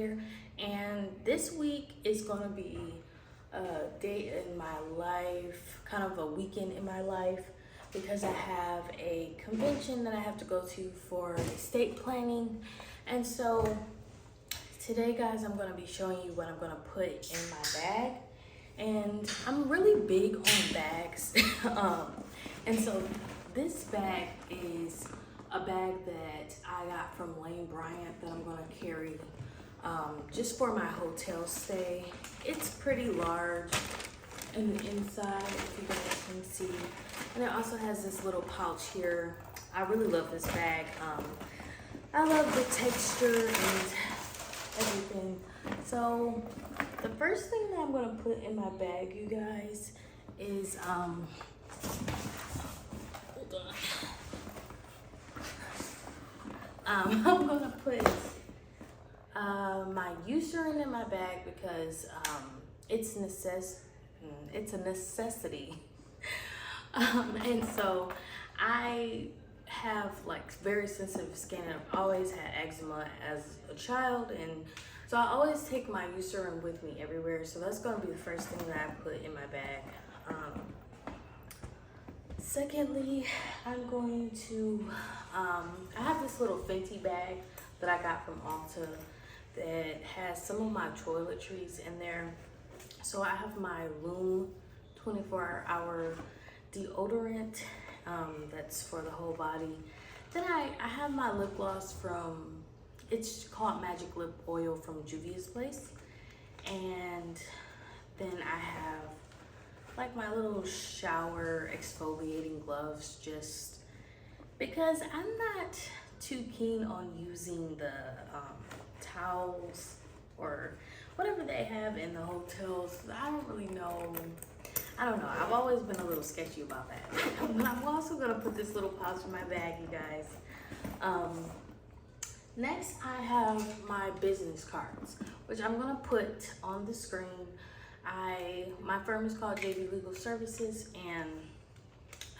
here, and this week is gonna be a day in my life, kind of a weekend in my life, because I have a convention that I have to go to for estate planning. And so today, guys, I'm gonna be showing you what I'm gonna put in my bag. And I'm really big on bags. And so this bag is a bag that I got from Lane Bryant that I'm gonna carry just for my hotel stay. It's pretty large in the inside, if you guys can see. And it also has this little pouch here. I really love this bag. I love the texture and everything. So the first thing that I'm gonna put in my bag, you guys, is hold on. I'm gonna put my Eucerin in my bag because it's a necessity. And so I have like very sensitive skin, and I've always had eczema as a child, and so I always take my Eucerin with me everywhere. So that's gonna be the first thing that I put in my bag. Secondly, I'm going to, I have this little Fenty bag that I got from Ulta that has some of my toiletries in there. So I have my Loom 24-hour deodorant, that's for the whole body. Then I have my lip gloss from, it's called Magic Lip Oil from Juvia's Place. And then I have like my little shower exfoliating gloves, just because I'm not too keen on using the towels or whatever they have in the hotels. I don't really know. I don't know. I've always been a little sketchy about that. But I'm also gonna put this little pouch in my bag, you guys. Next, I have my business cards, which I'm gonna put on the screen. My firm is called JV Legal Services, and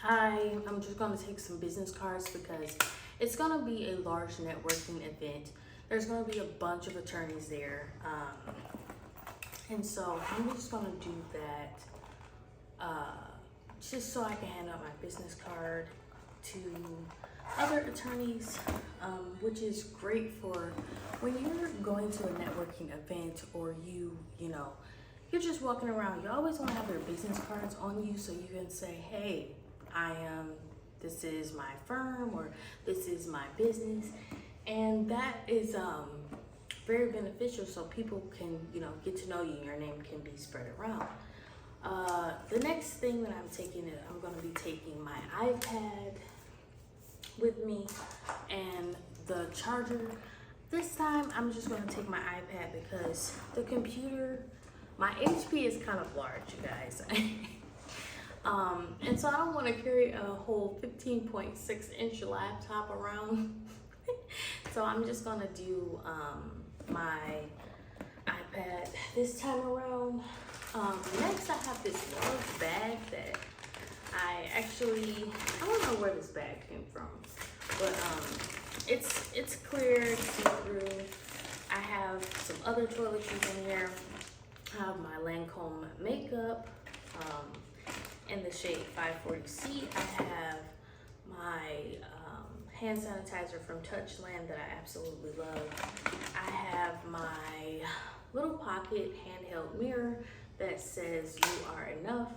I'm just gonna take some business cards because it's gonna be a large networking event. There's gonna be a bunch of attorneys there. And so I'm just gonna do that just so I can hand out my business card to other attorneys, which is great for when you're going to a networking event, or you're just walking around. You always want to have your business cards on you so you can say, hey, this is my firm, or this is my business. And that is very beneficial, so people can get to know you, and your name can be spread around. The next thing that I'm taking is I'm going to be taking my iPad with me and the charger. This time I'm just going to take my iPad because the computer, my HP is kind of large, you guys. And so I don't want to carry a whole 15.6-inch laptop around. So I'm just going to do my iPad this time around. Next, I have this large bag that I don't know where this bag came from, but it's clear, it's see-through. I have some other toiletries in here. I have my Lancome makeup in the shade 540C. I have my hand sanitizer from Touchland that I absolutely love. I have my little pocket handheld mirror that says "You are enough."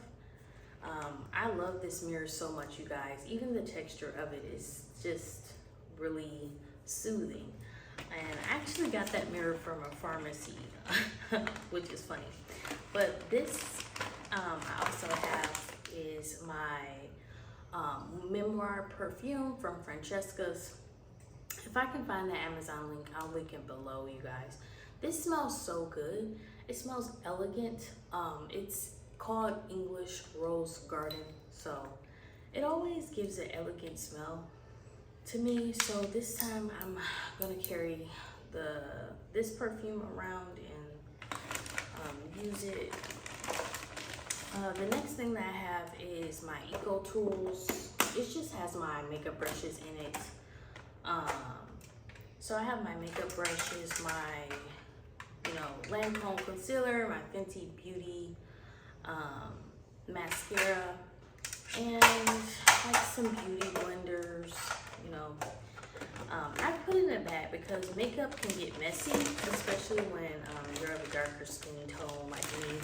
I love this mirror so much, you guys. Even the texture of it is just really soothing. And I actually got that mirror from a pharmacy, which is funny. But this I also have is my Memoir perfume from Francesca's. If I can find the Amazon link, I'll link it below, you guys. This smells so good. It smells elegant. It's called English Rose Garden, so it always gives an elegant smell to me. So this time I'm gonna carry this perfume around and use it. The next thing that I have is my Eco Tools. It just has my makeup brushes in it. So I have my makeup brushes, my you know, Lancome concealer, my Fenty Beauty mascara, and like some beauty blenders, you know. I put it in a bag because makeup can get messy, especially when you're of a darker skin tone like me.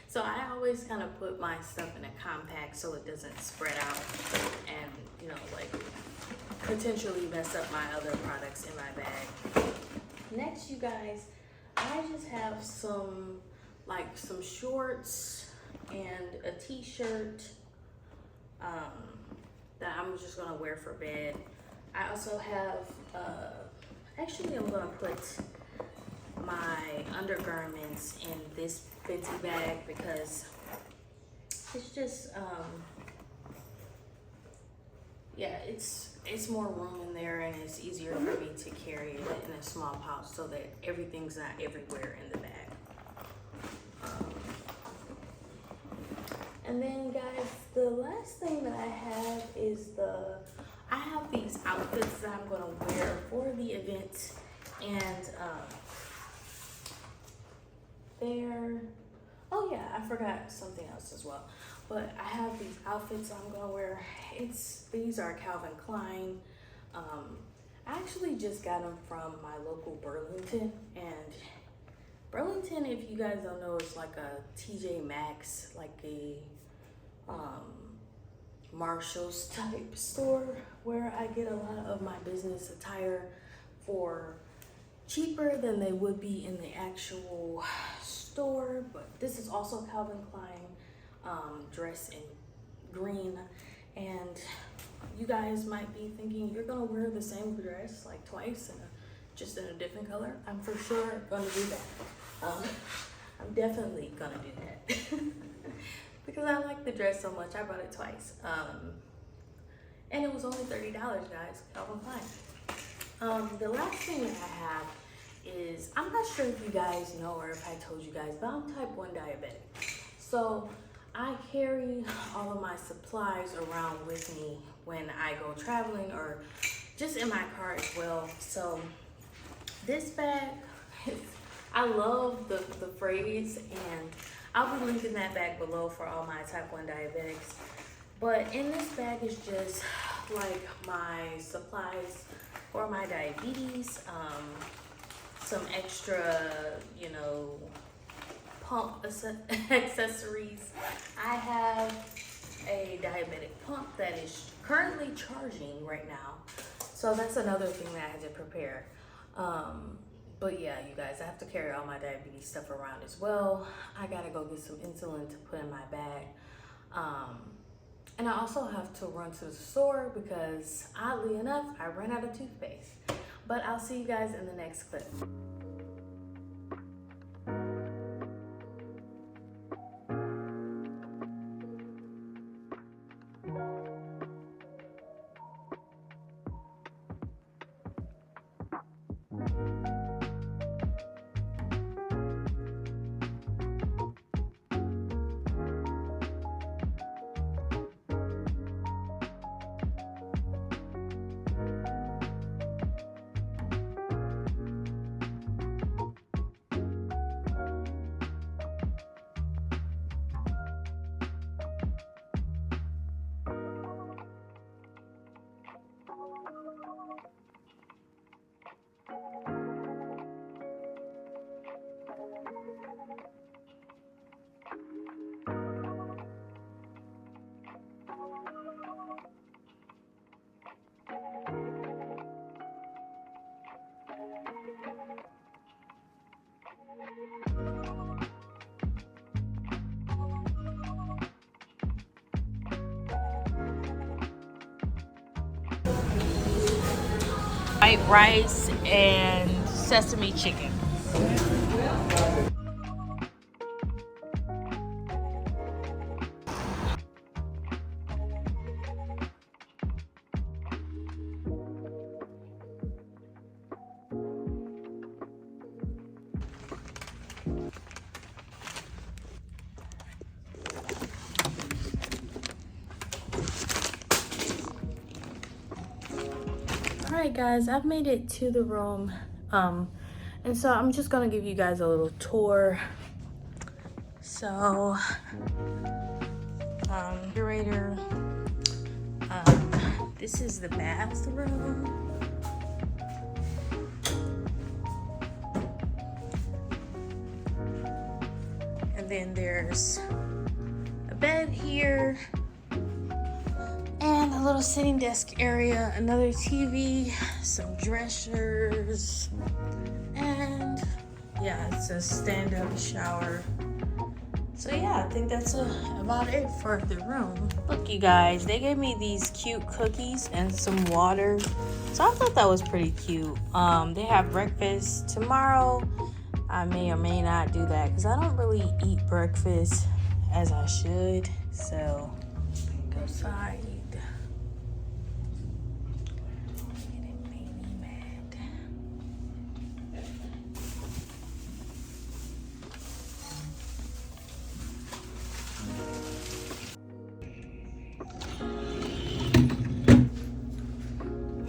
So I always kind of put my stuff in a compact so it doesn't spread out and, you know, like potentially mess up my other products in my bag. Next, you guys, I just have some shorts and a t-shirt that I'm just gonna wear for bed. I also have, actually I'm gonna put my undergarments in this Fenty bag because it's just, yeah, it's more room in there and it's easier for me to carry it in a small pouch so that everything's not everywhere in the bag. And then guys, the last thing that I have is I have these outfits that I'm gonna wear for the event, and oh yeah, I forgot something else as well. But I have these outfits I'm gonna wear. These are Calvin Klein. I actually just got them from my local Burlington, and Burlington, if you guys don't know, is like a TJ Maxx, like a Marshall's type store where I get a lot of my business attire for cheaper than they would be in the actual store. But this is also Calvin Klein dress in green, and you guys might be thinking you're gonna wear the same dress like twice and just in a different color. I'm for sure gonna do that. I'm definitely gonna do that because I like the dress so much. I bought it twice, and it was only $30, guys. Calvin Klein. The last thing that I have is, I'm not sure if you guys know or if I told you guys, but I'm type 1 diabetic. So I carry all of my supplies around with me when I go traveling or just in my car as well. So this bag, I love the phrase, and I'll be linking that bag below for all my type 1 diabetics. But in this bag is just like my supplies for my diabetes, some extra, you know, pump accessories. I have a diabetic pump that is currently charging right now, so that's another thing that I had to prepare. But yeah, you guys, I have to carry all my diabetes stuff around as well. I gotta go get some insulin to put in my bag. And I also have to run to the store because oddly enough, I ran out of toothpaste. But I'll see you guys in the next clip. White rice and sesame chicken. Alright guys, I've made it to the room. And so I'm just gonna give you guys a little tour. So, curator. This is the bathroom. And then there's a bed here. And a little sitting desk area, another TV, some dressers, and yeah, it's a stand-up shower. So yeah, I think that's about it for the room. Look, you guys, they gave me these cute cookies and some water. So I thought that was pretty cute. They have breakfast tomorrow. I may or may not do that because I don't really eat breakfast as I should. So go outside.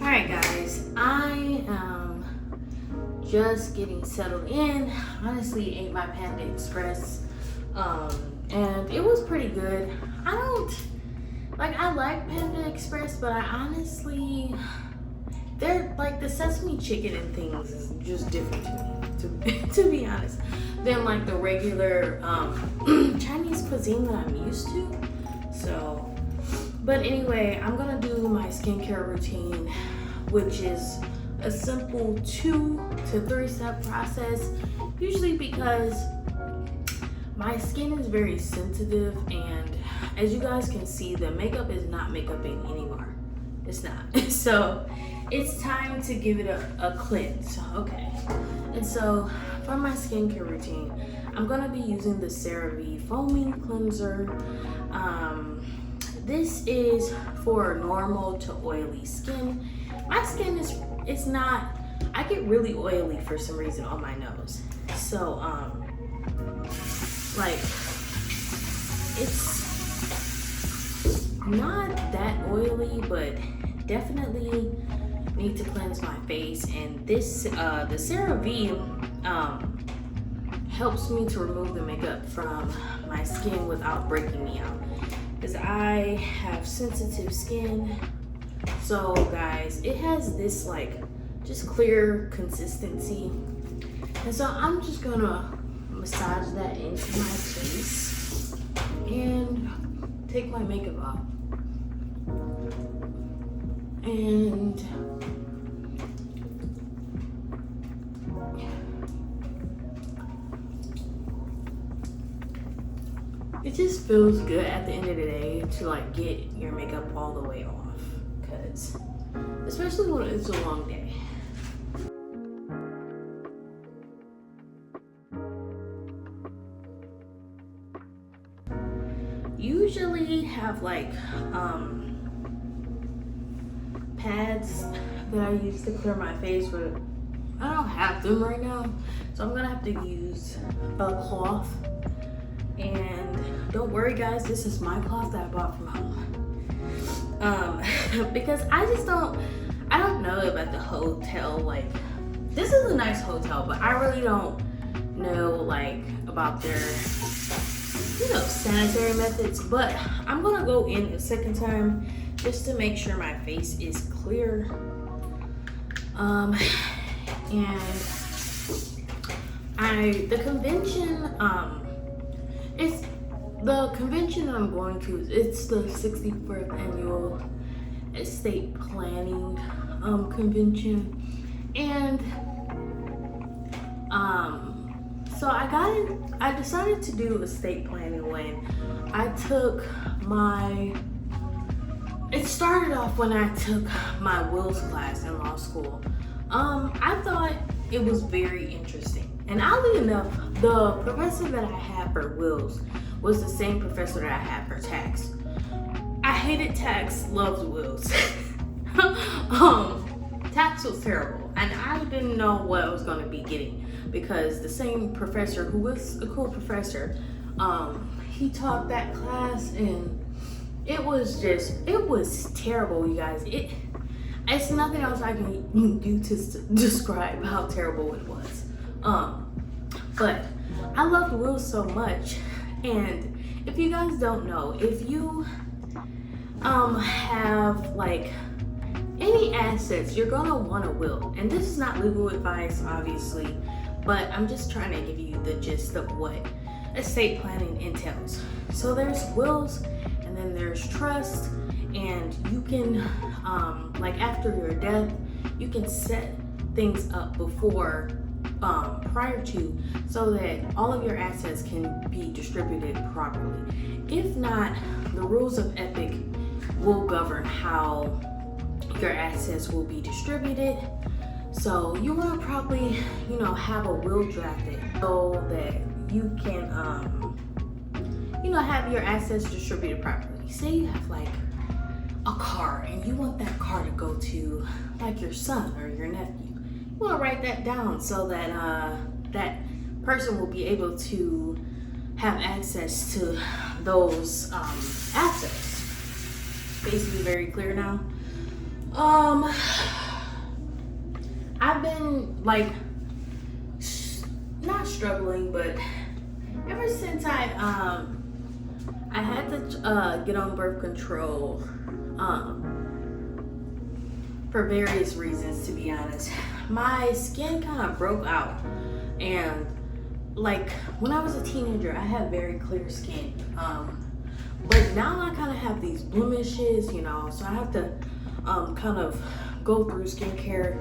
Alright guys, I am just getting settled in. Honestly, ate my Panda Express and it was pretty good. I like Panda Express, but I honestly, they're like the sesame chicken and things is just different to me, to be honest, than like the regular Chinese cuisine that I'm used to. So, but anyway, I'm gonna do my skincare routine, which is a simple 2 to 3 step process, usually because my skin is very sensitive, and as you guys can see, the makeup is not makeuping anymore. It's not. So it's time to give it a cleanse. Okay. And so for my skincare routine, I'm gonna be using the CeraVe foaming cleanser. This is for normal to oily skin. My skin it's not, I get really oily for some reason on my nose. So like it's not that oily, but definitely need to cleanse my face. And this the CeraVe helps me to remove the makeup from my skin without breaking me out, because I have sensitive skin. So guys, it has this like just clear consistency, and so I'm just gonna massage that into my face and take my makeup off. And it just feels good at the end of the day to like get your makeup all the way off, because especially when it's a long day. Usually have like pads that I use to clear my face, but I don't have them right now, so I'm gonna have to use a cloth. And don't worry guys, this is my cloth that I bought from home, because I don't know about the hotel. Like, this is a nice hotel, but I really don't know like about their sanitary methods. But I'm gonna go in a second time just to make sure my face is clear. And the convention, it's the convention that I'm going to, it's the 64th annual estate planning convention. And so I decided to do estate planning when I took it started off when I took my wills class in law school. I thought it was very interesting. And oddly enough, the professor that I had for wills was the same professor that I had for tax. I hated tax, loved wills. Tax was terrible, and I didn't know what I was gonna be getting, because the same professor, who was a cool professor, he taught that class, and it was terrible, you guys. It's nothing else I can do to describe how terrible it was. But I love the will so much. And if you guys don't know, if you have like any assets, you're gonna want a will. And this is not legal advice, obviously, but I'm just trying to give you the gist of what estate planning entails. So there's wills, and then there's trust, and you can like after your death, you can set things up before prior to, so that all of your assets can be distributed properly. If not, the rules of Epic will govern how your assets will be distributed. So you want to probably, you know, have a will drafted so that you can, you know, have your assets distributed properly. Say you have like a car and you want that car to go to like your son or your nephew. You want to write that down so that that person will be able to have access to those assets. Basically very clear now. I've been like not struggling, but ever since I had to get on birth control for various reasons, to be honest. My skin kind of broke out, and like when I was a teenager I had very clear skin, but now I kind of have these blemishes, you know, so I have to kind of go through skincare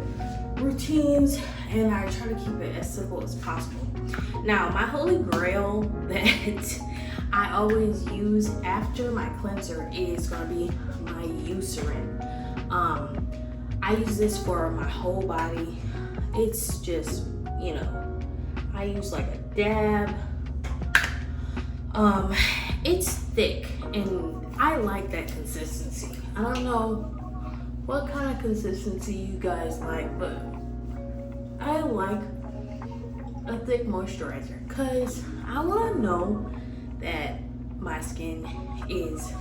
routines, and I try to keep it as simple as possible. Now my holy grail that I always use after my cleanser is gonna be my Eucerin. I use this for my whole body. It's just, you know, I use like a dab. It's thick and I like that consistency. I don't know what kind of consistency you guys like, but I like a thick moisturizer because I want to know that my skin is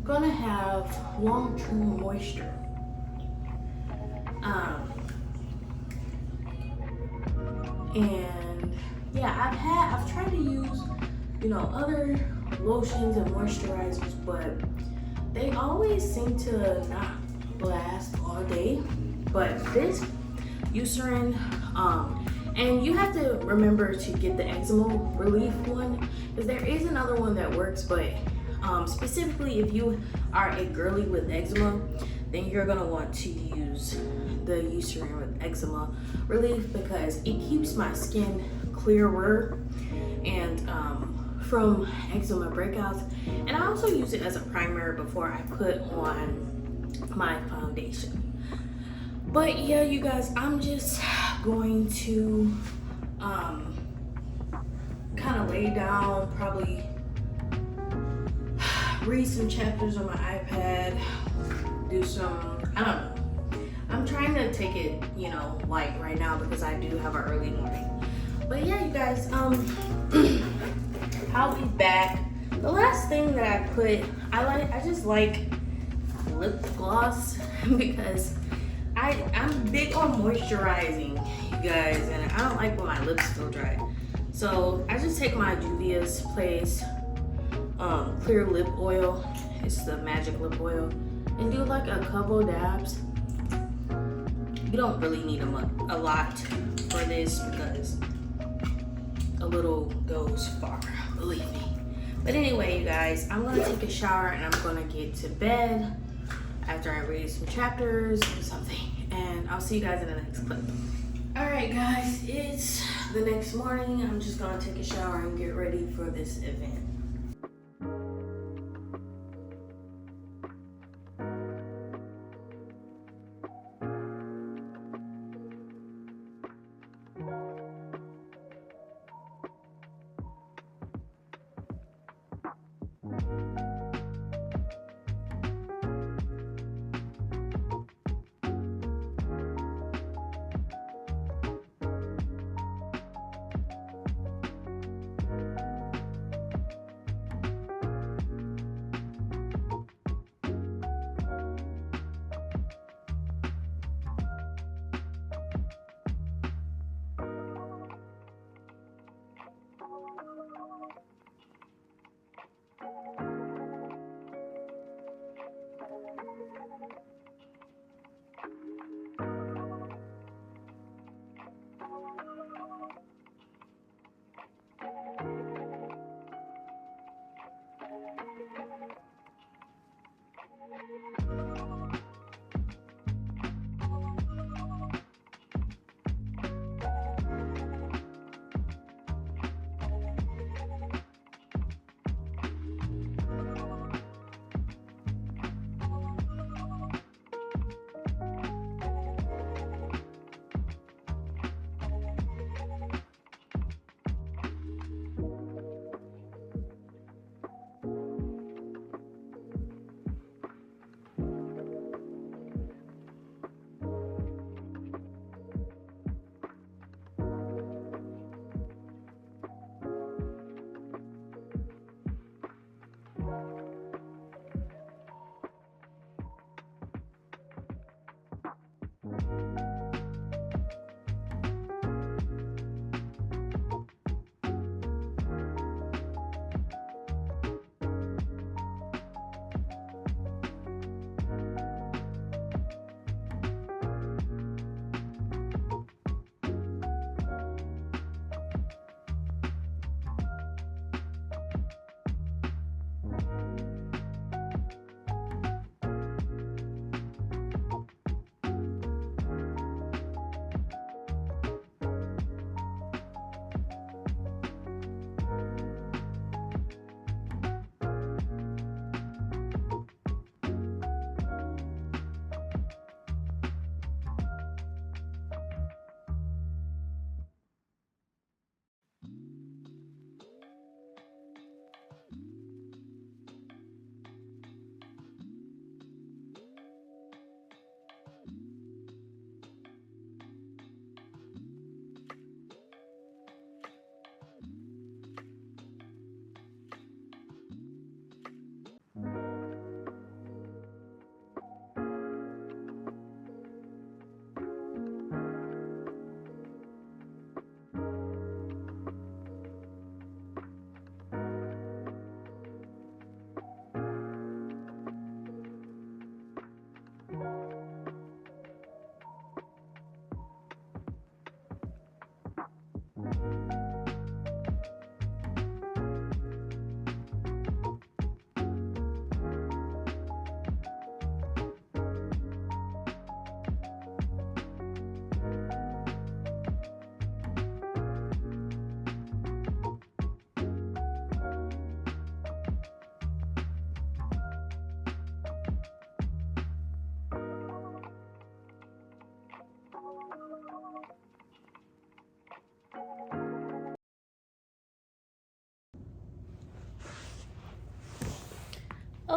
gonna have long-term moisture. And yeah, I've tried to use, you know, other lotions and moisturizers, but they always seem to not last all day. But this Eucerin, and you have to remember to get the eczema relief one, because there is another one that works, but specifically if you are a girly with eczema, then you're gonna want to use the Eucerin with eczema relief because it keeps my skin clearer and from eczema breakouts. And I also use it as a primer before I put on my foundation. But yeah, you guys, I'm just going to kind of lay down, probably read some chapters on my iPad, do some, I don't know. I'm trying to take it, you know, light right now because I do have an early morning. But yeah, you guys, I'll be back. The last thing that I put, I just like lip gloss because I'm big on moisturizing, you guys, and I don't like when my lips feel dry. So I just take my Juvia's Place clear lip oil. It's the magic lip oil, and do like a couple dabs. You don't really need a lot for this because a little goes far, believe me. But anyway, you guys, I'm gonna take a shower and I'm gonna get to bed after I read some chapters or something, and I'll see you guys in the next clip. All right, guys, it's the next morning. I'm just gonna take a shower and get ready for this event.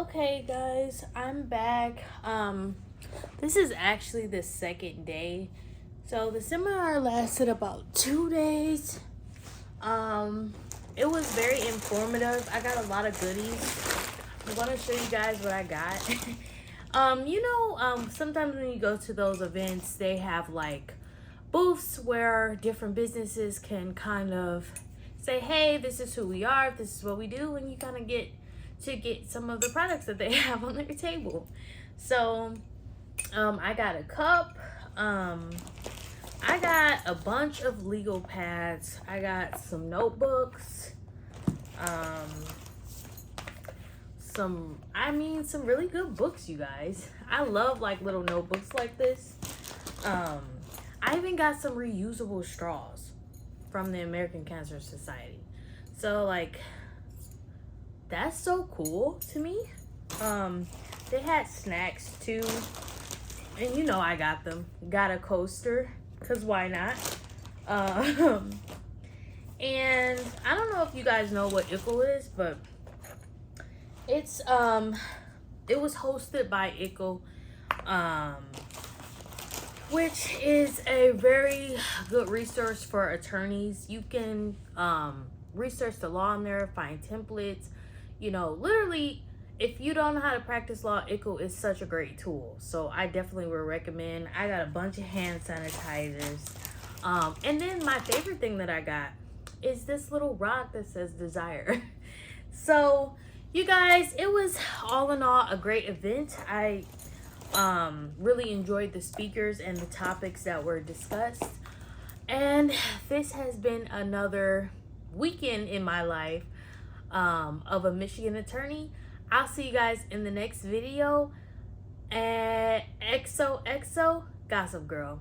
Okay guys, I'm back. This is actually the second day. So the seminar lasted about 2 days. It was very informative. I got a lot of goodies. I'm gonna show you guys what I got. Sometimes when you go to those events, they have like booths where different businesses can kind of say, hey, this is who we are, this is what we do, and you kind of get some of the products that they have on their table. So I got a cup. I got a bunch of legal pads. I got some notebooks. Some really good books, you guys. I love like little notebooks like this. I even got some reusable straws from the American Cancer Society. So like, that's so cool to me. They had snacks too. And you know I got them. Got a coaster, because why not? And I don't know if you guys know what ICL is, but it's it was hosted by ICL, which is a very good resource for attorneys. You can research the law in there, find templates, literally. If you don't know how to practice law, ICL is such a great tool. So I definitely would recommend. I got a bunch of hand sanitizers. And then my favorite thing that I got is this little rock that says desire. So you guys, it was all in all a great event. I really enjoyed the speakers and the topics that were discussed. And this has been another weekend in my life of a Michigan attorney. I'll see you guys in the next video. And XOXO Gossip Girl.